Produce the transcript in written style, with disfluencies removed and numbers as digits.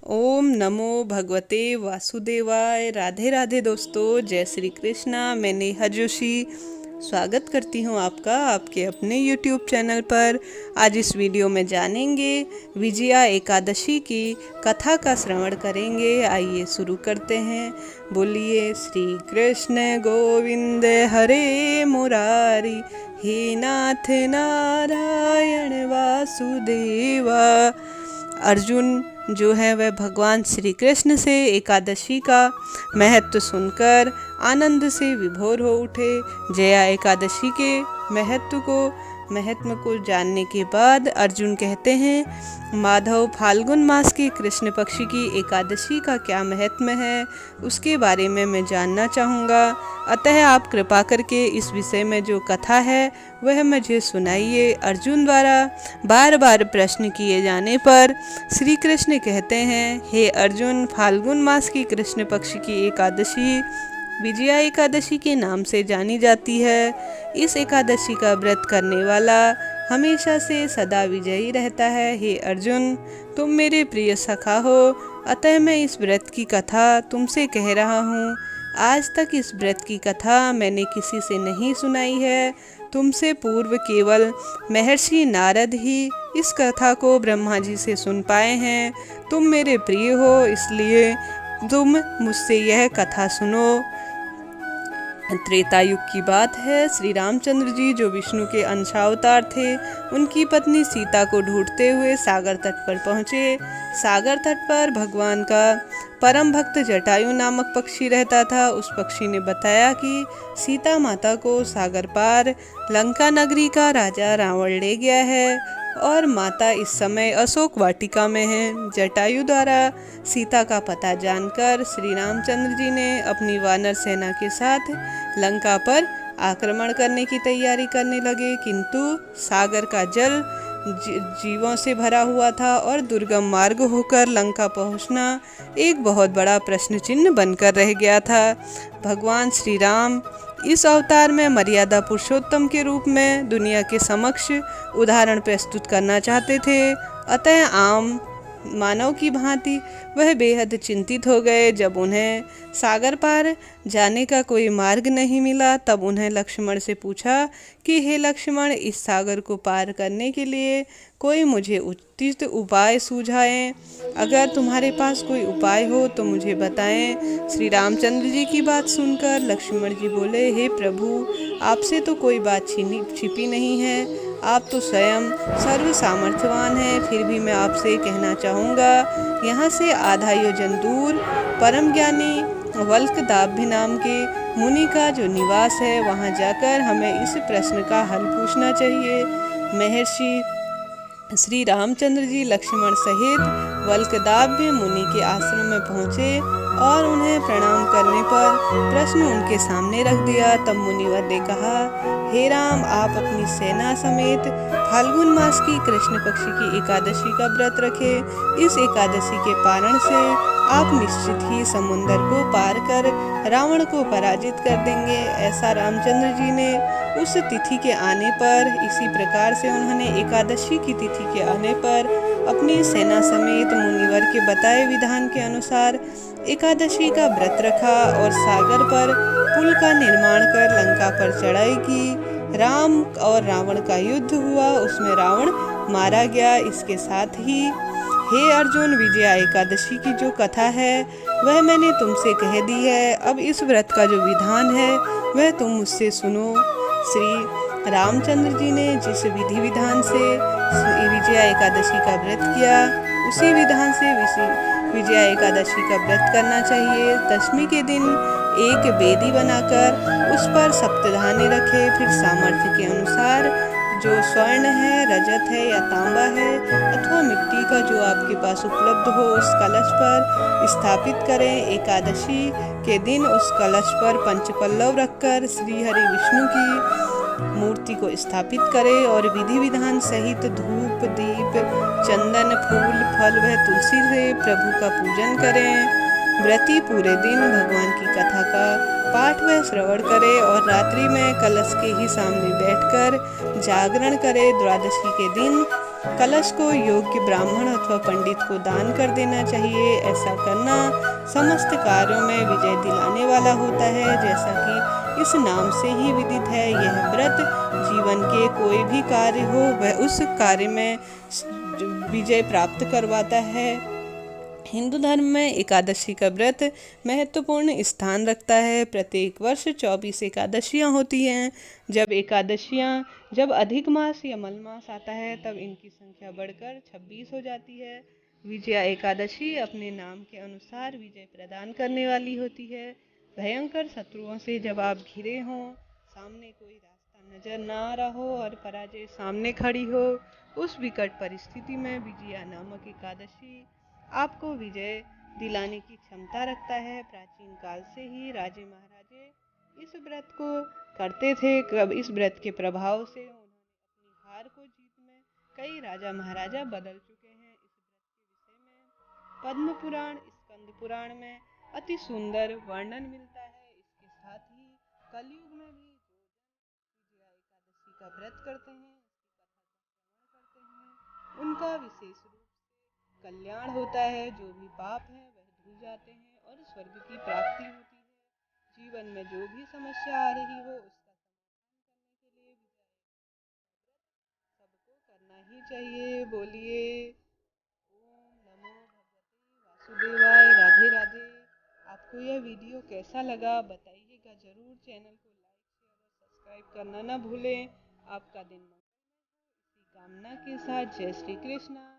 ओम नमो भगवते वासुदेवाय। राधे राधे दोस्तों, जय श्री कृष्णा। मैं नेहा जोशी स्वागत करती हूँ आपका आपके अपने YouTube चैनल पर। आज इस वीडियो में जानेंगे विजया एकादशी की कथा का श्रवण करेंगे। आइए शुरू करते हैं। बोलिए श्री कृष्ण गोविंद हरे मुरारी, हे नाथ नारायण वासुदेवा। अर्जुन जो है वह भगवान श्री कृष्ण से एकादशी का महत्व सुनकर आनंद से विभोर हो उठे। जया एकादशी के महत्व को जानने के बाद अर्जुन कहते हैं, माधव फाल्गुन मास के कृष्ण पक्ष की एकादशी का क्या महत्व है, उसके बारे में मैं जानना चाहूँगा। अतः आप कृपा करके इस विषय में जो कथा है वह मुझे सुनाइए। अर्जुन द्वारा बार बार प्रश्न किए जाने पर श्री कृष्ण कहते हैं, हे अर्जुन, फाल्गुन मास की कृष्ण पक्ष की एकादशी विजया एकादशी के नाम से जानी जाती है। इस एकादशी का व्रत करने वाला हमेशा से सदा विजयी रहता है। हे अर्जुन, तुम मेरे प्रिय सखा हो, अतः मैं इस व्रत की कथा तुमसे कह रहा हूँ। आज तक इस व्रत की कथा मैंने किसी से नहीं सुनाई है। तुमसे पूर्व केवल महर्षि नारद ही इस कथा को ब्रह्मा जी से सुन पाए हैं। तुम मेरे प्रिय हो, इसलिए तुम मुझसे यह कथा सुनो। त्रेता युग की बात है। श्री रामचंद्र जी जो विष्णु के अंशावतार थे, उनकी पत्नी सीता को ढूंढते हुए सागर तट पर पहुँचे। सागर तट पर भगवान का परम भक्त जटायु नामक पक्षी रहता था। उस पक्षी ने बताया कि सीता माता को सागर पार लंका नगरी का राजा रावण ले गया है और माता इस समय अशोक वाटिका में है। जटायु द्वारा सीता का पता जानकर श्री रामचंद्र जी ने अपनी वानर सेना के साथ लंका पर आक्रमण करने की तैयारी करने लगे, किंतु सागर का जल जीवों से भरा हुआ था और दुर्गम मार्ग होकर लंका पहुंचना एक बहुत बड़ा प्रश्न चिन्ह बनकर रह गया था। भगवान श्री राम इस अवतार में मर्यादा पुरुषोत्तम के रूप में दुनिया के समक्ष उदाहरण प्रस्तुत करना चाहते थे। अतः आम मानव की भांति वह बेहद चिंतित हो गए। जब उन्हें सागर पार जाने का कोई मार्ग नहीं मिला, तब उन्हें लक्ष्मण से पूछा कि हे लक्ष्मण, इस सागर को पार करने के लिए कोई मुझे उचित उपाय सुझाएं। अगर तुम्हारे पास कोई उपाय हो तो मुझे बताएं। श्री रामचंद्र जी की बात सुनकर लक्ष्मण जी बोले, हे प्रभु, आपसे तो कोई बात छिपी नहीं है। आप तो स्वयं सर्व सामर्थ्यवान हैं। फिर भी मैं आपसे कहना चाहूँगा, यहाँ से आधा योजन दूर परम ज्ञानी वल्कदाभ्य नाम के मुनि का जो निवास है, वहाँ जाकर हमें इस प्रश्न का हल पूछना चाहिए। महर्षि श्री रामचंद्र जी लक्ष्मण सहित वल्कदाभ्य मुनि के आश्रम में पहुँचे और उन्हें प्रणाम करने पर प्रश्न उनके सामने रख दिया। तब मुनिवर ने कहा, हे राम, आप अपनी सेना समेत फाल्गुन मास की कृष्ण पक्ष की एकादशी का व्रत रखें। इस एकादशी के पारण से आप निश्चित ही समुद्र को पार कर रावण को पराजित कर देंगे। ऐसा रामचंद्र जी ने उस तिथि के आने पर, इसी प्रकार से उन्होंने एकादशी की तिथि के आने पर अपनी सेना समेत मुनिवर के बताए विधान के अनुसार एकादशी का व्रत रखा और सागर पर पुल का निर्माण कर लंका पर चढ़ाई की। राम और रावण का युद्ध हुआ, उसमें रावण मारा गया। इसके साथ ही हे अर्जुन, विजया एकादशी की जो कथा है वह मैंने तुमसे कह दी है। अब इस व्रत का जो विधान है वह तुम मुझसे सुनो। श्री रामचंद्र जी ने जिस विधि विधान से विजया एकादशी का व्रत किया, उसी विधान से विजया एकादशी का व्रत करना चाहिए। दशमी के दिन एक बेदी बनाकर उस पर सप्तधान्य रखे। फिर सामर्थ्य के अनुसार जो स्वर्ण है, रजत है या तांबा है अथवा मिट्टी का जो आपके पास उपलब्ध हो, उस कलश पर स्थापित करें। एकादशी के दिन उस कलश पर पंचपल्लव रखकर श्री हरि विष्णु की मूर्ति को स्थापित करें और विधि विधान सहित धूप, दीप, चंदन, फूल, फल व तुलसी से प्रभु का पूजन करें। व्रती पूरे दिन भगवान की कथा का पाठ व श्रवण करे और रात्रि में कलश के ही सामने बैठकर जागरण करे। द्वादशी के दिन कलश को योग्य ब्राह्मण अथवा पंडित को दान कर देना चाहिए। ऐसा करना समस्त कार्यों में विजय दिलाने वाला होता है, जैसा कि इस नाम से ही विदित है। यह व्रत जीवन के कोई भी कार्य हो वह उस कार्य में विजय प्राप्त करवाता है। हिंदू धर्म में एकादशी का व्रत महत्वपूर्ण स्थान रखता है। प्रत्येक वर्ष 24 एकादशियाँ होती हैं। जब अधिक मास या मलमास आता है तब इनकी संख्या बढ़कर 26 हो जाती है। विजया एकादशी अपने नाम के अनुसार विजय प्रदान करने वाली होती है। भयंकर शत्रुओं से जब आप घिरे हों, सामने कोई रास्ता नजर ना आ रहा हो और पराजय सामने खड़ी हो, उस विकट परिस्थिति में विजया नामक एकादशी आपको विजय दिलाने की क्षमता रखता है। प्राचीन काल से ही राजे महाराजे इस व्रत को करते थे। इस व्रत के प्रभाव से उन्होंने अपनी हार को जीत में कई राजा महाराजा बदल चुके हैं। इस व्रत के विषय में पद्म पुराण, स्कंद पुराण में अति सुंदर वर्णन मिलता है। इसके साथ ही कलयुग में भी जो जन विजया एकादशी का व्रत करते हैं, उसकी कथा का श्रवण करते हैं, उनका विशेष रूप कल्याण होता है। जो भी पाप है वह धुल जाते हैं और स्वर्ग की प्राप्ति होती है। जीवन में जो भी समस्या आ रही हो उसका समाधान करने के लिए विजय सबको करना ही चाहिए। बोलिए ओम नमो भगवते वासुदेवाय। राधे राधे। आपको यह वीडियो कैसा लगा बताइएगा जरूर। चैनल को लाइक, शेयर और सब्सक्राइब करना ना भूलें। आपका दिन मंगलमय हो, इसी कामना के साथ जय श्री कृष्णा।